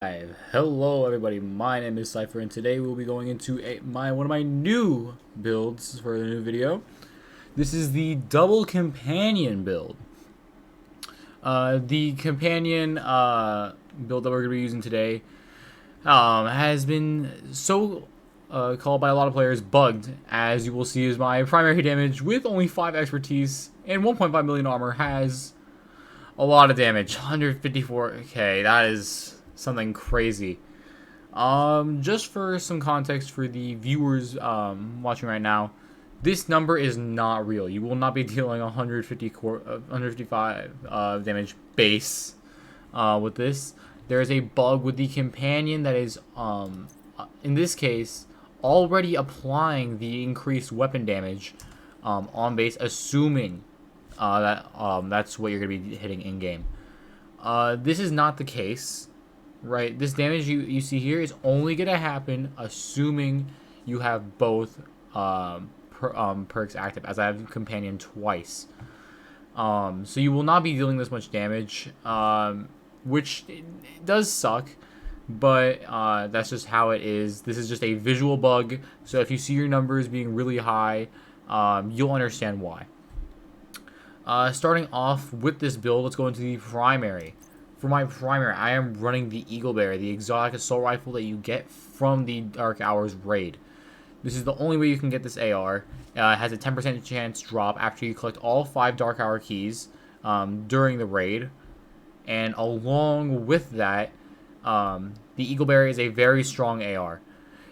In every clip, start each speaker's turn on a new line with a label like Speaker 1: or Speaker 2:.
Speaker 1: Hello everybody, my name is Cypher and today we'll be going into one of my new builds for the new video. This is the double companion build. The companion build that we're going to be using today has been so called by a lot of players bugged, as you will see is my primary damage with only 5 expertise and 1.5 million armor has a lot of damage, 154k, that is something crazy. Just for some context for the viewers watching right now, this number is not real. You will not be dealing 155 damage base with this. There is a bug with the companion that is, in this case, already applying the increased weapon damage on base, assuming that's what you're going to be hitting in game. This is not the case. Right, this damage you see here is only gonna happen assuming you have both perks active, as I have companion twice. So you will not be dealing this much damage, which does suck, but that's just how it is. This is just a visual bug, so if you see your numbers being really high, you'll understand why. Starting off with this build, let's go into the primary. For my primary, I am running the Eagleberry, the exotic assault rifle that you get from the Dark Hours raid. This is the only way you can get this AR. It has a 10% chance drop after you collect all 5 Dark Hour keys during the raid. And along with that, the Eagleberry is a very strong AR.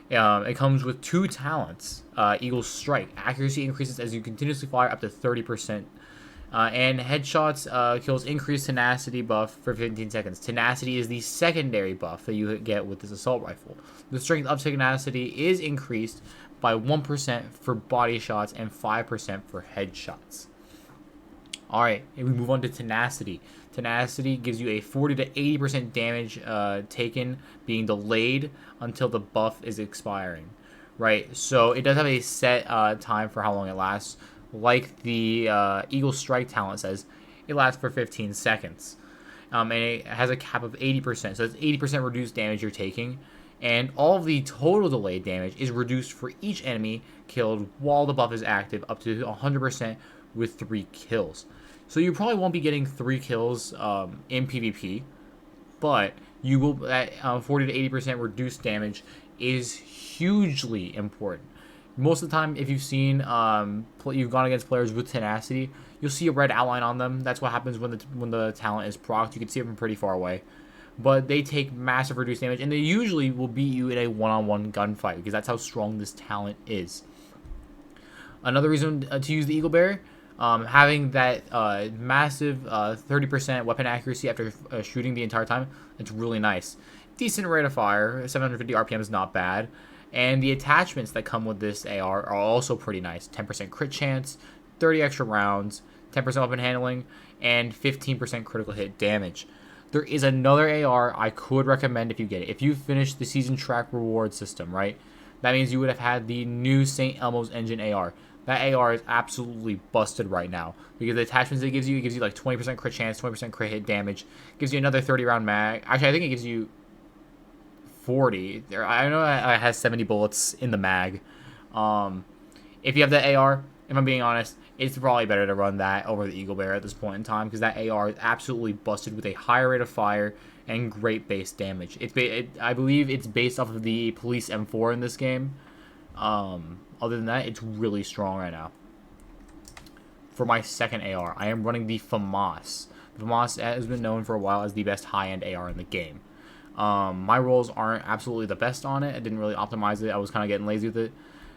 Speaker 1: It comes with 2 talents. Eagle Strike. Accuracy increases as you continuously fire up to 30%. And headshots kills increased tenacity buff for 15 seconds. Tenacity is the secondary buff that you get with this assault rifle. The strength of tenacity is increased by 1% for body shots and 5% for headshots. Alright, and we move on to tenacity. Tenacity gives you a 40 to 80% damage taken being delayed until the buff is expiring. Right, so it does have a set time for how long it lasts. Like the Eagle Strike talent says, it lasts for 15 seconds. And it has a cap of 80%, so it's 80% reduced damage you're taking. And all of the total delayed damage is reduced for each enemy killed while the buff is active, up to 100% with 3 kills. So you probably won't be getting 3 kills in PvP, but you will. That 40 to 80% reduced damage is hugely important. Most of the time, if you've seen you've gone against players with tenacity, you'll see a red outline on them. That's what happens when the talent is procced. You can see it from pretty far away, but they take massive reduced damage, and they usually will beat you in a one-on-one gunfight because that's how strong this talent is. Another reason to use the Eagleberry, having that massive 30% weapon accuracy after shooting the entire time, it's really nice. Decent rate of fire, 750 RPM is not bad. And the attachments that come with this AR are also pretty nice. 10% crit chance, 30 extra rounds, 10% weapon handling, and 15% critical hit damage. There is another AR I could recommend if you get it. If you finish the season track reward system, right? That means you would have had the new St. Elmo's Engine AR. That AR is absolutely busted right now because the attachments it gives you like 20% crit chance, 20% crit hit damage, gives you another 30 round mag. Actually, I think it gives you 40. I know it has 70 bullets in the mag. If you have the AR, if I'm being honest, it's probably better to run that over the Eagleberry at this point in time because that AR is absolutely busted with a higher rate of fire and great base damage. I believe it's based off of the Police M4 in this game. Other than that, it's really strong right now. For my second AR, I am running the FAMAS. The FAMAS has been known for a while as the best high-end AR in the game. My rolls aren't absolutely the best on it. I didn't really optimize it. I was kind of getting lazy with it.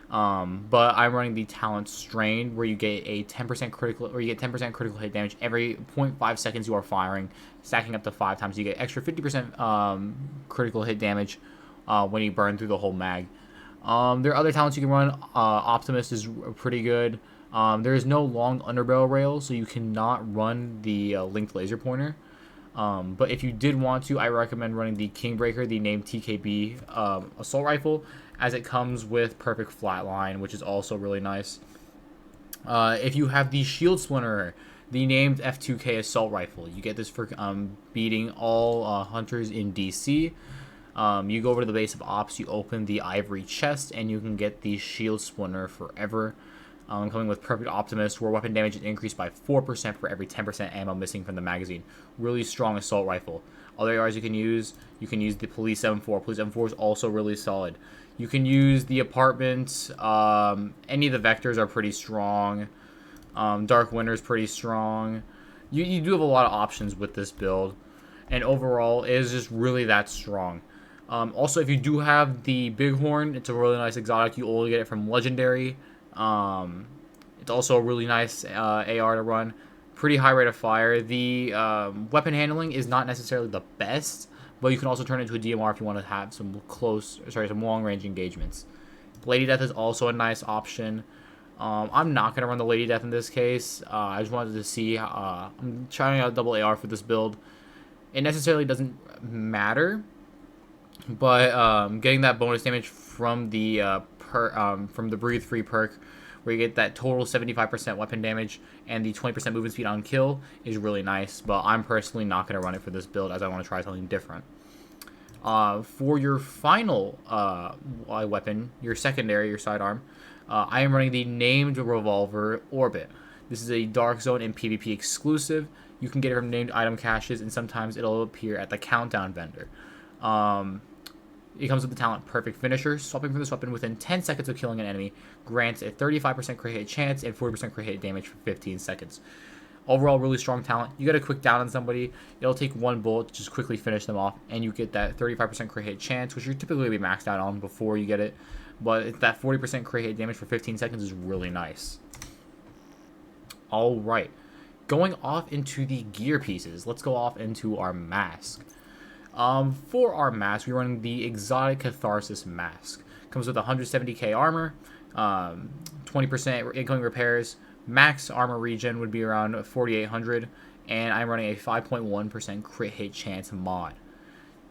Speaker 1: But I'm running the Talent Strain, where you get a 10% critical, or you get 10% critical hit damage every 0.5 seconds you are firing, stacking up to 5 times. You get extra 50% critical hit damage when you burn through the whole mag. There are other talents you can run. Optimist is pretty good. There is no long underbarrel rail, so you cannot run the linked laser pointer. But if you did want to, I recommend running the Kingbreaker, the named TKB assault rifle, as it comes with perfect flatline, which is also really nice. If you have the Shield Splinter, the named F2K assault rifle, you get this for beating all hunters in DC. You go over to the base of ops, you open the ivory chest, and you can get the shield splinter forever. Coming with Perfect Optimist, where weapon damage is increased by 4% for every 10% ammo missing from the magazine. Really strong assault rifle. Other ARs you can use the Police 74. Police 74 is also really solid. You can use the Apartment. Any of the vectors are pretty strong. Dark Winter is pretty strong. You do have a lot of options with this build. And overall, it is just really that strong. Also, if you do have the Bighorn, it's a really nice exotic. You only get it from Legendary. It's also a really nice AR to run. Pretty high rate of fire. The weapon handling is not necessarily the best, but you can also turn it into a DMR if you want to have some long range engagements. Lady Death is also a nice option. I'm not going to run the Lady Death in this case. I just wanted to see. I'm trying out double AR for this build. It necessarily doesn't matter, but getting that bonus damage from the Breathe Free perk, where you get that total 75% weapon damage and the 20% movement speed on kill, is really nice. But I'm personally not going to run it for this build, as I want to try something different. For your final weapon, your secondary, your sidearm, I am running the named revolver Orbit. This is a Dark Zone and PvP exclusive. You can get it from named item caches, and sometimes it'll appear at the countdown vendor. It comes with the talent Perfect Finisher. Swapping from this weapon within 10 seconds of killing an enemy grants a 35% crit hit chance and 40% crit hit damage for 15 seconds. Overall, really strong talent. You get a quick down on somebody, it'll take one bullet to just quickly finish them off, and you get that 35% crit hit chance, which you're typically be maxed out on before you get it. But that 40% crit hit damage for 15 seconds is really nice. Alright. Going off into the gear pieces, let's go off into our mask. For our mask, we're running the Exotic Catharsis Mask. Comes with 170k armor, 20% incoming repairs, max armor regen would be around 4800, and I'm running a 5.1% crit hit chance mod.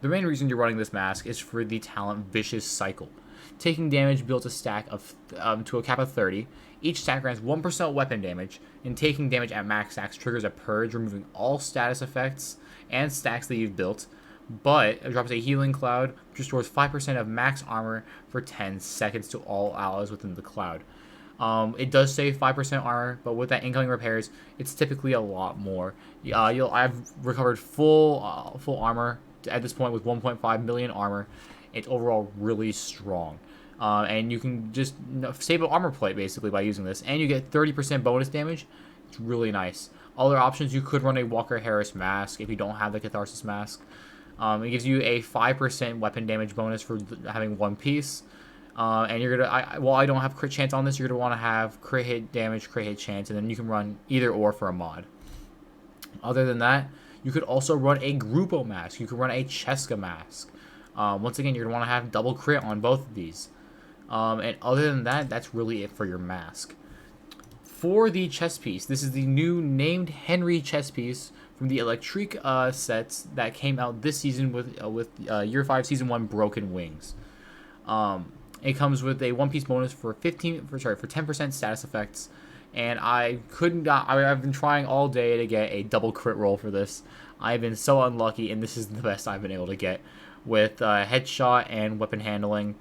Speaker 1: The main reason you're running this mask is for the talent Vicious Cycle. Taking damage builds a stack of to a cap of 30. Each stack grants 1% weapon damage, and taking damage at max stacks triggers a purge, removing all status effects and stacks that you've built. But it drops a healing cloud, which restores 5% of max armor for 10 seconds to all allies within the cloud. It does save 5% armor, but with that incoming repairs, it's typically a lot more. I've recovered full armor at this point with 1.5 million armor. It's overall really strong. And you can just save an armor plate basically by using this, and you get 30% bonus damage. It's really nice. Other options, you could run a Walker Harris mask if you don't have the Catharsis mask. It gives you a 5% weapon damage bonus for having one piece. And you're gonna, while I don't have crit chance on this, you're gonna want to have crit hit damage, crit hit chance, and then you can run either or for a mod. Other than that, you could also run a Grupo mask. You could run a Cheska mask. Once again, you're gonna want to have double crit on both of these. And other than that, that's really it for your mask. For the chest piece, this is the new named Henry chest piece from the Electric sets that came out this season with Year 5 Season 1 Broken Wings. It comes with a one-piece bonus for 10% status effects, and I've been trying all day to get a double crit roll for this. I've been so unlucky, and this is the best I've been able to get with headshot and weapon handling,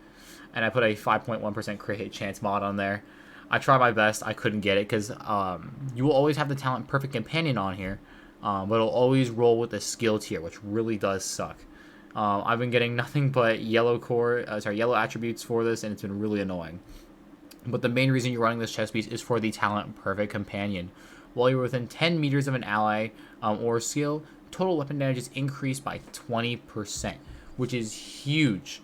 Speaker 1: and I put a 5.1% crit hit chance mod on there. I tried my best. I couldn't get it because you will always have the talent Perfect Companion on here, but it'll always roll with the skill tier, which really does suck. I've been getting nothing but yellow attributes for this, and it's been really annoying. But the main reason you're running this chest piece is for the talent Perfect Companion. While you're within 10 meters of an ally or skill, total weapon damage is increased by 20%, which is huge.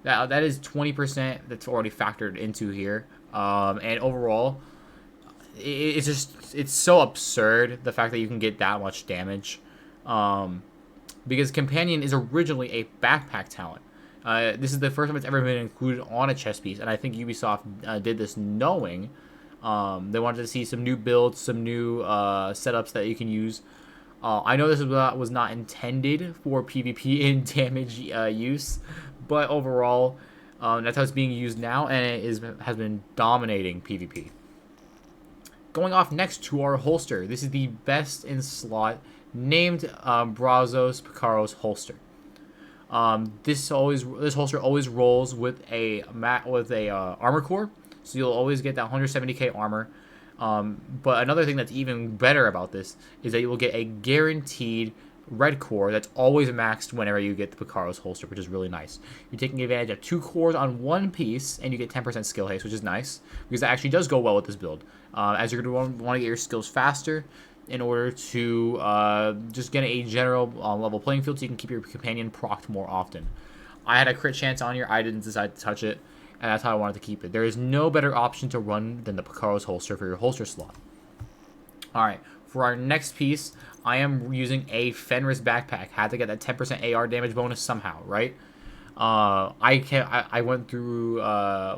Speaker 1: That is 20% that's already factored into here. And overall, it's so absurd, the fact that you can get that much damage. Because Companion is originally a backpack talent. This is the first time it's ever been included on a chest piece, and I think Ubisoft did this knowing they wanted to see some new builds, some new setups that you can use. I know this was not intended for PvP and damage use, but overall, that's how it's being used now, and it has been dominating PvP. Going off next to our holster, this is the best in slot named Brazos Picaro's holster. This holster always rolls with a armor core, so you'll always get that 170k armor. But another thing that's even better about this is that you will get a guaranteed red core that's always maxed whenever you get the Picaro's holster, which is really nice. You're taking advantage of 2 cores on one piece, and you get 10% skill haste, which is nice, because that actually does go well with this build. As you're going to want to get your skills faster in order to just get a general level playing field so you can keep your companion procced more often. I had a crit chance on here. I didn't decide to touch it, and that's how I wanted to keep it. There is no better option to run than the Picaro's holster for your holster slot. Alright, for our next piece, I am using a Fenris backpack. Had to get that 10% AR damage bonus somehow, right? I went through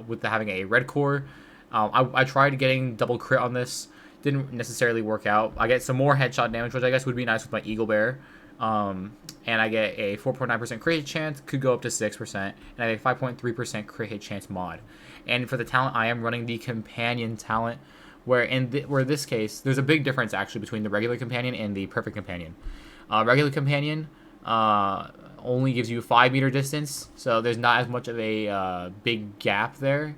Speaker 1: with having a red core. I tried getting double crit on this. Didn't necessarily work out. I get some more headshot damage, which I guess would be nice with my Eagle Bear. And I get a 4.9% crit hit chance, could go up to 6%, and I have a 5.3% crit hit chance mod. And for the talent, I am running the Companion talent, where in this case, there's a big difference actually between the regular Companion and the Perfect Companion. Regular Companion only gives you a 5-meter distance, so there's not as much of a big gap there.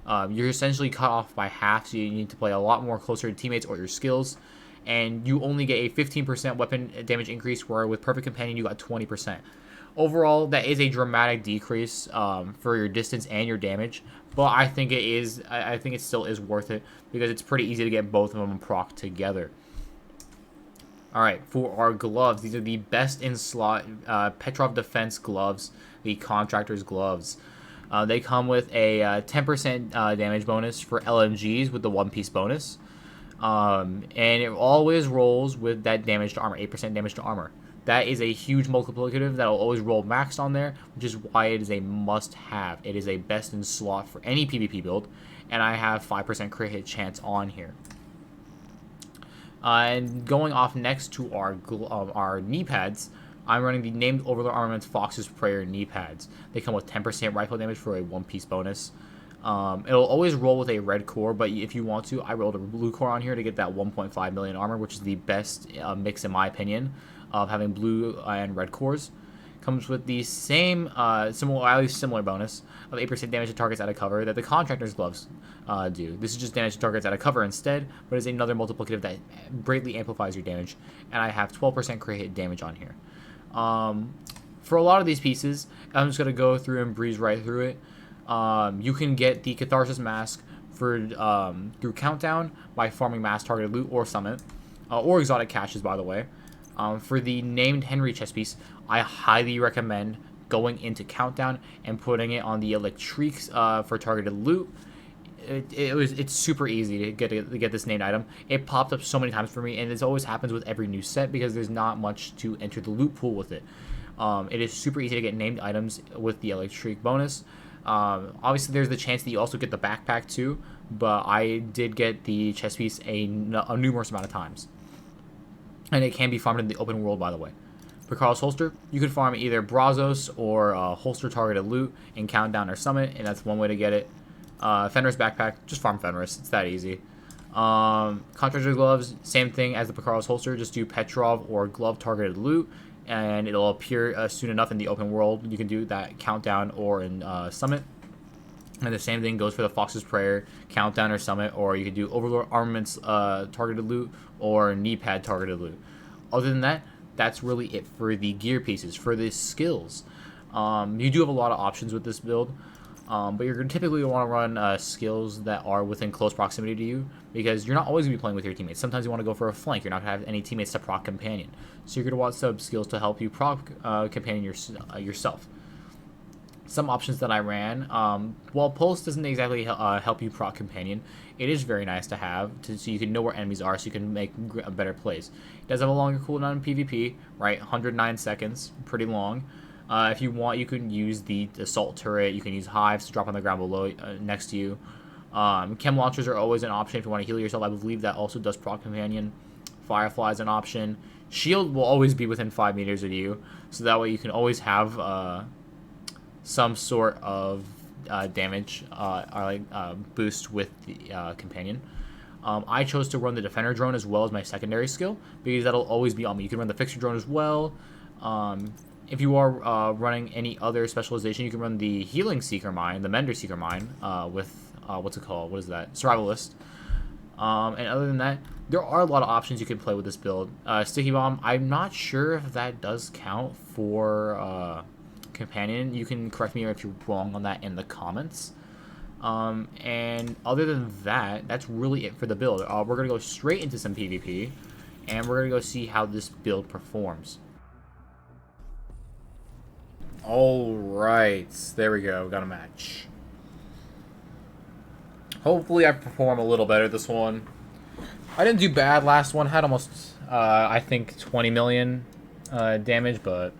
Speaker 1: You're essentially cut off by half, so you need to play a lot more closer to teammates or your skills. And you only get a 15% weapon damage increase, where with Perfect Companion you got 20%. Overall, that is a dramatic decrease for your distance and your damage, but I think it still is worth it because it's pretty easy to get both of them proc together. Alright, for our gloves, these are the best in slot Petrov Defense gloves, the Contractor's gloves. They come with a 10% damage bonus for LMGs with the one-piece bonus. And it always rolls with that damage to armor, 8% damage to armor. That is a huge multiplicative that will always roll maxed on there, which is why it is a must-have. It is a best in slot for any PvP build, and I have 5% crit hit chance on here. And going off next to our knee pads, I'm running the Named Overlord Armaments Fox's Prayer knee pads. They come with 10% rifle damage for a one-piece bonus. It'll always roll with a red core, but if you want to, I rolled a blue core on here to get that 1.5 million armor, which is the best mix in my opinion of having blue and red cores. Comes with the same, similar bonus of 8% damage to targets out of cover that the Contractor's gloves do. This is just damage to targets out of cover instead, but it's another multiplicative that greatly amplifies your damage, and I have 12% crit hit damage on here. For a lot of these pieces, I'm just going to go through and breeze right through it. You can get the Catharsis Mask for through Countdown by farming mass targeted loot or summit, or exotic caches, by the way. For the Named Henry chest piece, I highly recommend going into Countdown and putting it on the Electriques for targeted loot. It's super easy to get this named item. It popped up so many times for me, and this always happens with every new set because there's not much to enter the loot pool with it. It is super easy to get named items with the Electrique bonus. Obviously, there's the chance that you also get the backpack too, but I did get the chest piece a numerous amount of times. And it can be farmed in the open world, by the way. For Carl's holster, you can farm either Brazos or holster targeted loot in Countdown or Summit, and that's one way to get it. Fenris backpack, just farm Fenris. It's that easy. Contractor gloves, same thing as the Picaro's holster. Just do Petrov or glove targeted loot, and it'll appear soon enough in the open world. You can do that Countdown or in Summit. And the same thing goes for the Fox's Prayer, Countdown or Summit, or you can do Overlord Armaments targeted loot or knee pad targeted loot. Other than that, that's really it for the gear pieces. For the skills, you do have a lot of options with this build, but you're going to typically want to run skills that are within close proximity to you, because you're not always going to be playing with your teammates. Sometimes you want to go for a flank. You're not going to have any teammates to proc Companion. So you're going to want sub skills to help you proc Companion yourself. Some options that I ran, while Pulse doesn't exactly help you proc Companion, it is very nice to have, so you can know where enemies are, so you can make better plays. It does have a longer cooldown in PvP, right? 109 seconds, pretty long. If you want, you can use the assault turret. You can use hives to drop on the ground below, next to you. Chem launchers are always an option if you want to heal yourself. I believe that also does proc Companion. Firefly is an option. Shield will always be within 5 meters of you, so that way you can always have some sort of damage boost with the Companion. I chose to run the Defender drone as well as my secondary skill, because that'll always be on me. You can run the Fixer drone as well, if you are running any other specialization, you can run the Healing Seeker Mine, the Mender Seeker Mine, with what's it called? What is that? Survivalist. And other than that, there are a lot of options you can play with this build. Sticky Bomb, I'm not sure if that does count for Companion. You can correct me if you're wrong on that in the comments. And other than that, that's really it for the build. We're going to go straight into some PvP, and we're going to go see how this build performs. Alright, there we go, got a match. Hopefully I perform a little better this one. I didn't do bad last one, had almost, I think, 20 million damage, but...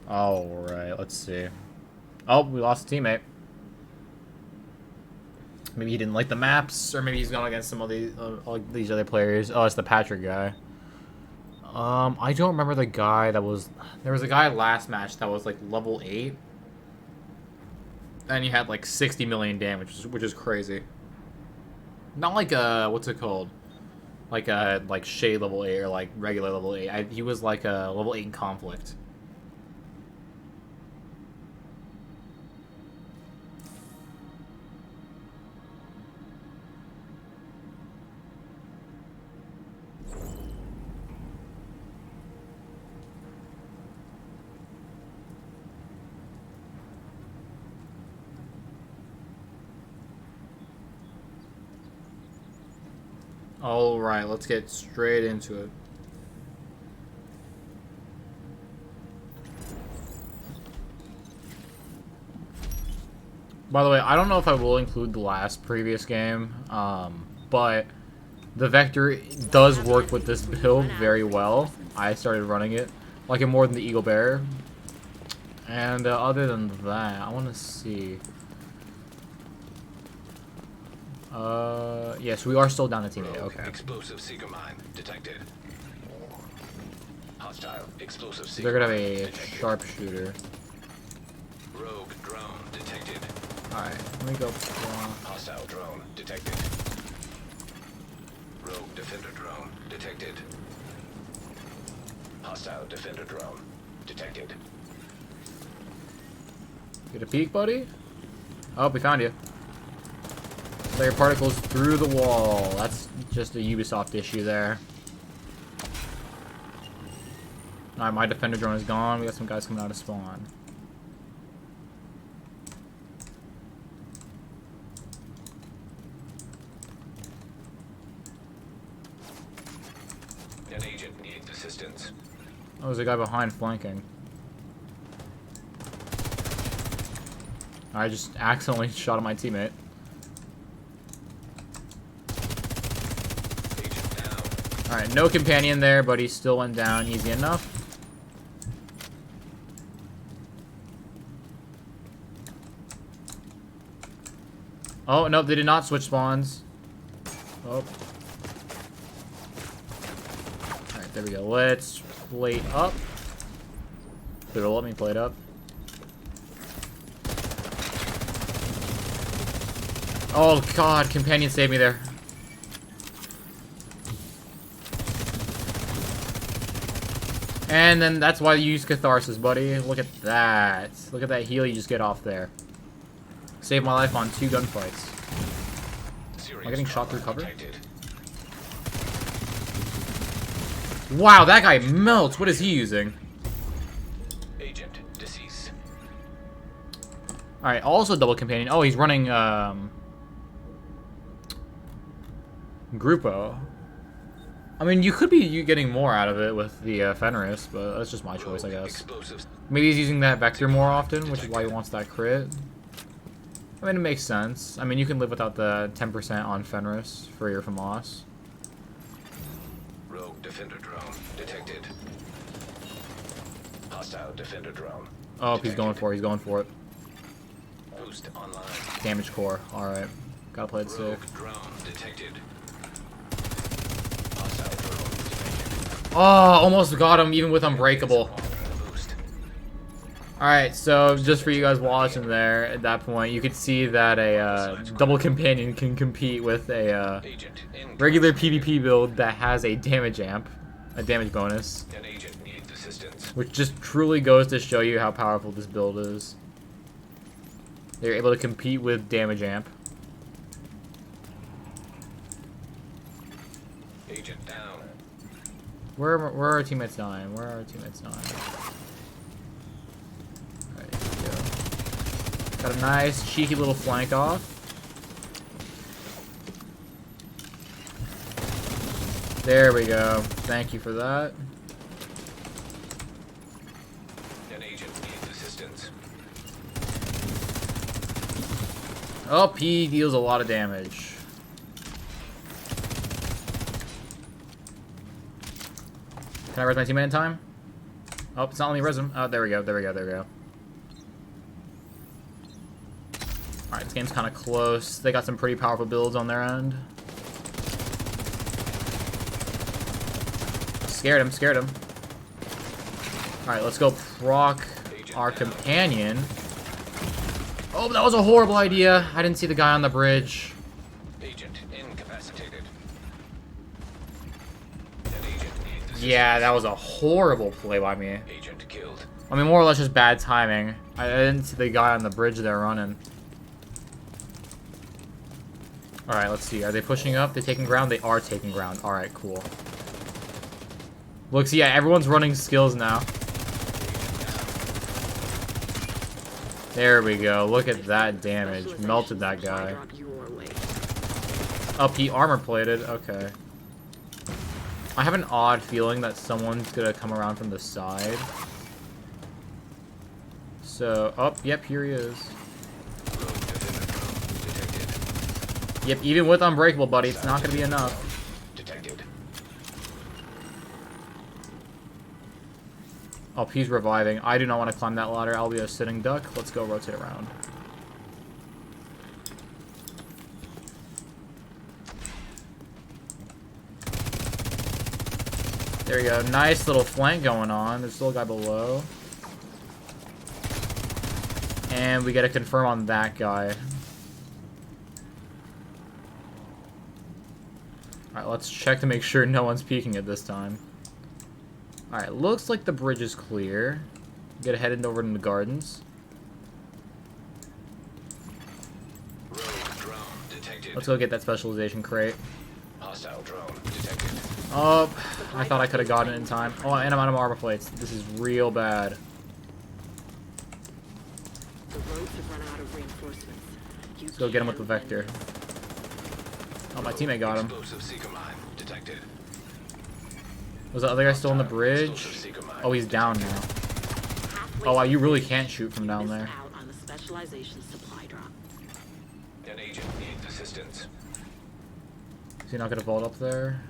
Speaker 1: Alright, let's see. Oh, we lost a teammate. Maybe he didn't like the maps, or maybe he's going against some of these other players. Oh, it's the Patrick guy. I don't remember the guy that was... There was a guy last match that was, like, level 8. And he had, like, 60 million damage, which is crazy. Not like, what's it called? Like, Shade level 8 or, like, regular level 8. He was, like, a level 8 in Conflict. Alright, let's get straight into it. By the way, I don't know if I will include the last previous game, but the Vector does work with this build very well. I started running it, like it more than the Eagle Bear. And other than that, I want to see... yes, we are still down a teammate. Okay.
Speaker 2: Explosive seeker mine detected. Hostile explosive seeker.
Speaker 1: They're gonna have a sharpshooter.
Speaker 2: Rogue drone detected.
Speaker 1: Alright, let me go.
Speaker 2: Hostile drone detected. Rogue defender drone detected. Hostile defender drone detected.
Speaker 1: Get a peek, buddy. Oh, we found you. Player particles through the wall. That's just a Ubisoft issue there. Alright, my defender drone is gone. We got some guys coming out of spawn.
Speaker 2: An agent needs assistance.
Speaker 1: Oh, there's a guy behind flanking. I just accidentally shot at my teammate. Alright, no companion there, but he still went down easy enough. Oh, no, they did not switch spawns. Oh. Alright, there we go. Let's plate up. It'll let me plate up. Oh, God, companion saved me there. And then that's why you use Catharsis, buddy. Look at that. Look at that heal you just get off there. Saved my life on 2 gunfights. Am I getting shot through cover? Wow, that guy melts. What is he using?
Speaker 2: Agent deceased.
Speaker 1: Alright, also double companion. Oh, he's running, Grupo. I mean, you could be getting more out of it with the Fenris, but that's just my choice, I guess. Maybe he's using that Vector more often, which is why he wants that crit. I mean, it makes sense. I mean, you can live without the 10% on Fenris for your FAMAS.
Speaker 2: Rogue defender drone detected. Hostile defender drone.
Speaker 1: Oh, he's going for it. He's going for it.
Speaker 2: Boost online.
Speaker 1: Damage core. Alright. Gotta play it safe.
Speaker 2: Rogue drone detected. Hostile drone detected.
Speaker 1: Oh, almost got him even with Unbreakable.
Speaker 2: Boost.
Speaker 1: Alright, so just for you guys watching there, at that point, you could see that a double companion can compete with a
Speaker 2: Agent in
Speaker 1: regular PvP build that has a damage amp, a damage bonus.
Speaker 2: An agent needs assistance.
Speaker 1: Which just truly goes to show you how powerful this build is. They're able to compete with damage amp.
Speaker 2: Agent down.
Speaker 1: Where are our teammates dying? Where are our teammates dying? Alright, here we go. Got a nice, cheeky little flank off. There we go. Thank you for that.
Speaker 2: An agent needs assistance.
Speaker 1: Oh, P deals a lot of damage. Can I res my teammate in time? Oh, it's not letting me res him. Oh, there we go, there we go, there we go. Alright, this game's kind of close. They got some pretty powerful builds on their end. Scared him, scared him. Alright, let's go proc our companion. Oh, that was a horrible idea. I didn't see the guy on the bridge.
Speaker 2: Agent incapacitated. An agent needs assistance.
Speaker 1: Yeah, that was a horrible play by me.
Speaker 2: Agent killed.
Speaker 1: I mean, more or less just bad timing. I didn't see the guy on the bridge there running. Alright, let's see. Are they pushing up? They're taking ground? They are taking ground. Alright, cool. Looks, yeah, everyone's running skills now. There we go. Look at that damage. Melted that guy. Up, he armor plated. Okay. I have an odd feeling that someone's gonna come around from the side. So, oh, yep, here he is. Yep, even with Unbreakable, buddy, it's not gonna be enough.
Speaker 2: Detected.
Speaker 1: Oh, he's reviving. I do not want to climb that ladder. I'll be a sitting duck. Let's go rotate around. There we go. Nice little flank going on. There's still a guy below. And we get a confirm on that guy. Alright, let's check to make sure no one's peeking at this time. Alright, looks like the bridge is clear. Get headed over to the gardens.
Speaker 2: Rogue drone detected.
Speaker 1: Let's go get that specialization crate.
Speaker 2: Hostile drone detected.
Speaker 1: Oh, I thought I could have gotten it in time. Oh, and I'm out of armor plates. This is real bad.
Speaker 3: The roads have run out of reinforcements.
Speaker 1: Let's go get him with the Vector. Oh, my teammate got him.
Speaker 2: Explosive seeker mine detected.
Speaker 1: Was the other guy still on the bridge?
Speaker 2: Explosive seeker mine
Speaker 1: Oh, he's down now.
Speaker 3: Halfway
Speaker 1: Oh, wow, you
Speaker 3: through
Speaker 1: really
Speaker 3: the
Speaker 1: can't shoot from down
Speaker 3: missed
Speaker 1: there.
Speaker 3: out on the specialization supply drop.
Speaker 2: An agent needs assistance.
Speaker 1: Is he not gonna vault up there?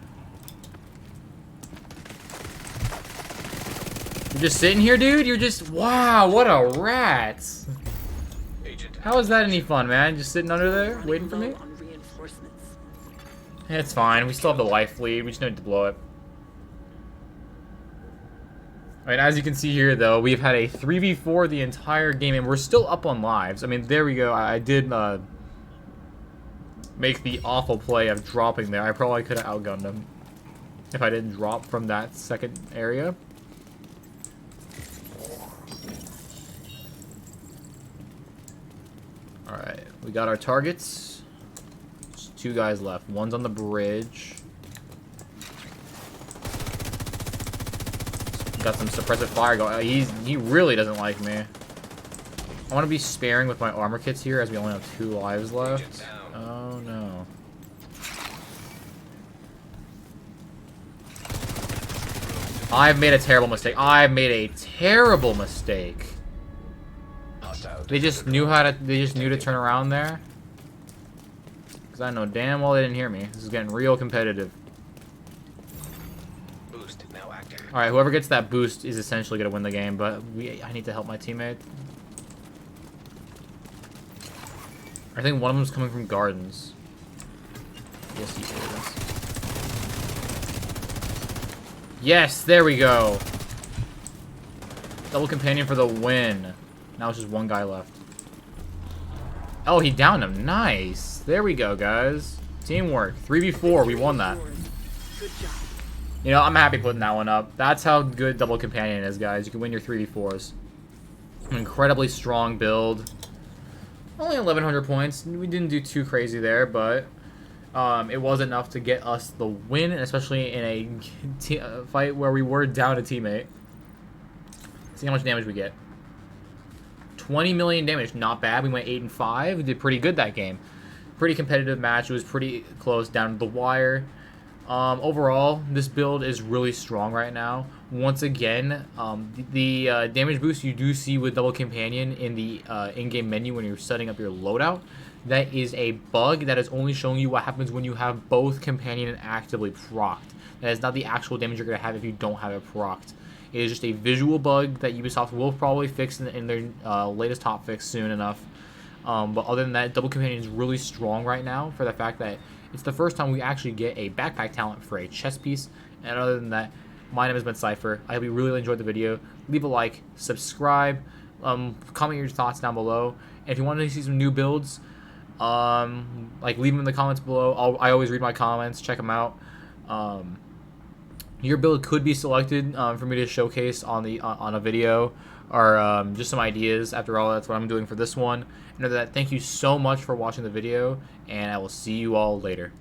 Speaker 1: You're just sitting here, dude? You're just... Wow, what a rat!
Speaker 2: Agent.
Speaker 1: How is that any fun, man? Just sitting under there, waiting for me?
Speaker 3: Low on reinforcements.
Speaker 1: It's fine. We still have the life lead. We just need to blow it. Alright, as you can see here, though, we've had a 3v4 the entire game, and we're still up on lives. I mean, there we go. I did make the awful play of dropping there. I probably could have outgunned him if I didn't drop from that second area. Alright, we got our targets. There's 2 guys left. One's on the bridge. Got some suppressive fire going. He really doesn't like me. I want to be sparing with my armor kits here as we only have 2 lives left. Oh no. I've made a terrible mistake. I've made a terrible mistake.
Speaker 2: Hostile.
Speaker 1: They just knew how to. They just knew to turn around there. Because I know damn well they didn't hear me. This is getting real competitive.
Speaker 2: Boost now active.
Speaker 1: All right, whoever gets that boost is essentially gonna win the game. But I need to help my teammate. I think one of them's coming from gardens. Yes, he is. Yes, there we go. Double companion for the win. Now it's just 1 guy left. Oh, he downed him. Nice. There we go, guys. Teamwork. 3v4. We won that.
Speaker 3: Good job.
Speaker 1: You know, I'm happy putting that one up. That's how good Double Companion is, guys. You can win your 3v4s. An incredibly strong build. Only 1,100 points. We didn't do too crazy there, but it was enough to get us the win, especially in a fight where we were down a teammate. See how much damage we get. 20 million damage, not bad. We went 8-5. We did pretty good that game. Pretty competitive match. It was pretty close down to the wire. Overall, this build is really strong right now. Once again, the damage boost you do see with Double Companion in the in-game menu when you're setting up your loadout, that is a bug that is only showing you what happens when you have both Companion actively procced. That is not the actual damage you're going to have if you don't have it procced. It is just a visual bug that Ubisoft will probably fix in their latest hotfix soon enough. But other than that, Double Companion is really strong right now for the fact that it's the first time we actually get a backpack talent for a chest piece. And other than that, my name has been Cypher. I hope you really enjoyed the video. Leave a like, subscribe, comment your thoughts down below. And if you want to see some new builds, like leave them in the comments below. I always read my comments. Check them out. Your build could be selected for me to showcase on a video, or just some ideas. After all, that's what I'm doing for this one. And other than that, thank you so much for watching the video, and I will see you all later.